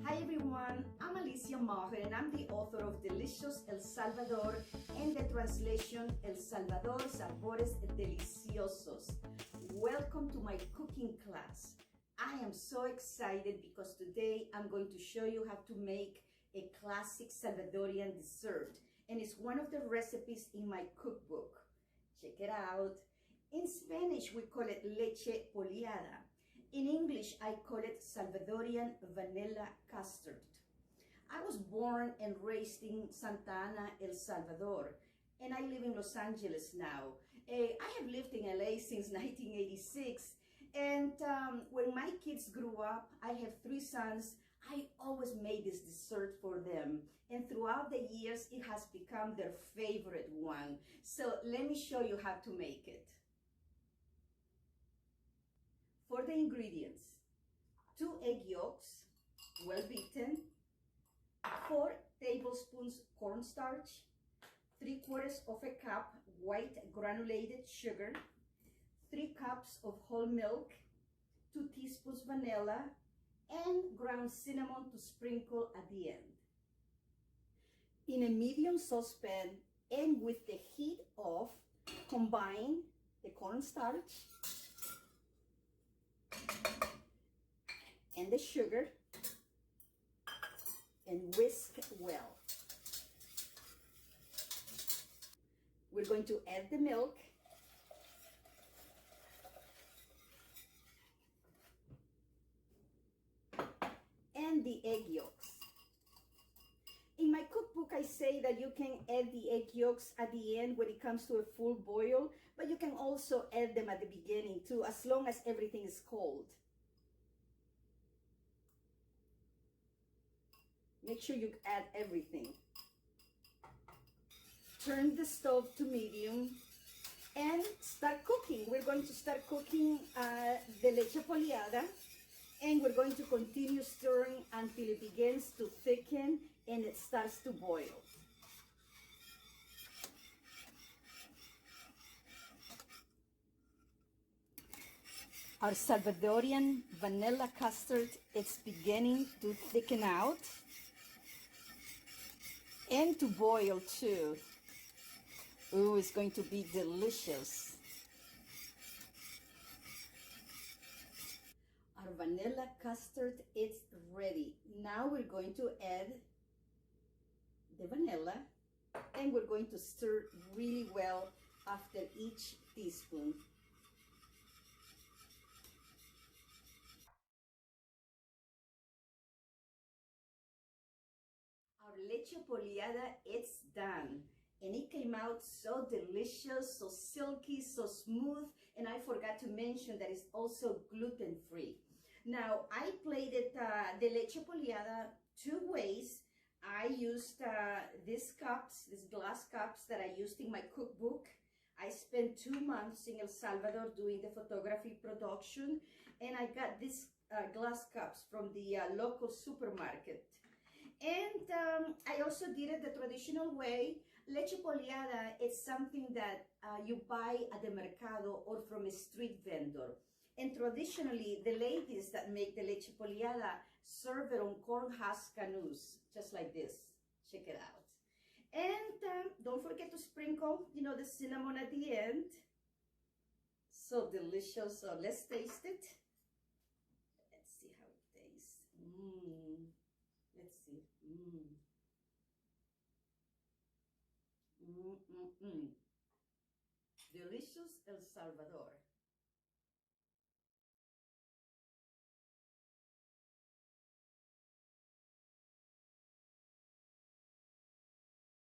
Hi everyone, I'm Alicia Maher and I'm the author of Delicious El Salvador and the translation El Salvador Sabores Deliciosos. Welcome to my cooking class. I am so excited because today I'm going to show you how to make a classic Salvadorian dessert, and it's one of the recipes in my cookbook. Check it out. In Spanish we call it Leche Poleada. In English, I call it Salvadorian vanilla custard. I was born and raised in Santa Ana, El Salvador, and I live in Los Angeles now. I have lived in LA since 1986, and when my kids grew up, I have 3 sons, I always made this dessert for them, and throughout the years, it has become their favorite one. So let me show you how to make it. For the ingredients: 2 egg yolks, well beaten, 4 tablespoons cornstarch, 3/4 cup white granulated sugar, 3 cups of whole milk, 2 teaspoons vanilla, and ground cinnamon to sprinkle at the end. In a medium saucepan and with the heat off, combine the cornstarch and the sugar and whisk well. We're going to add the milk and the egg yolks. In my cookbook, I say that you can add the egg yolks at the end when it comes to a full boil, but you can also add them at the beginning too, as long as everything is cold. Make sure you add everything. Turn the stove to medium and start cooking. We're going to start cooking the leche poleada, and we're going to continue stirring until it begins to thicken and it starts to boil. Our Salvadorian vanilla custard is beginning to thicken out and to boil too. Ooh, it's going to be delicious. Our vanilla custard is ready. Now we're going to add the vanilla, and we're going to stir really well after each teaspoon. Our leche poleada, it's done, and it came out so delicious, so silky, so smooth, and I forgot to mention that it's also gluten-free. Now, I plated the leche poleada 2 ways. I used these cups, these glass cups that I used in my cookbook. I spent 2 months in El Salvador doing the photography production, and I got these glass cups from the local supermarket. And I also did it the traditional way. Leche poleada is something that you buy at the mercado or from a street vendor. And traditionally, the ladies that make the leche poleada serve it on corn husk canoes, just like this. Check it out. And don't forget to sprinkle, the cinnamon at the end. So delicious. So let's taste it. Let's see how it tastes. Let's see. Delicious El Salvador.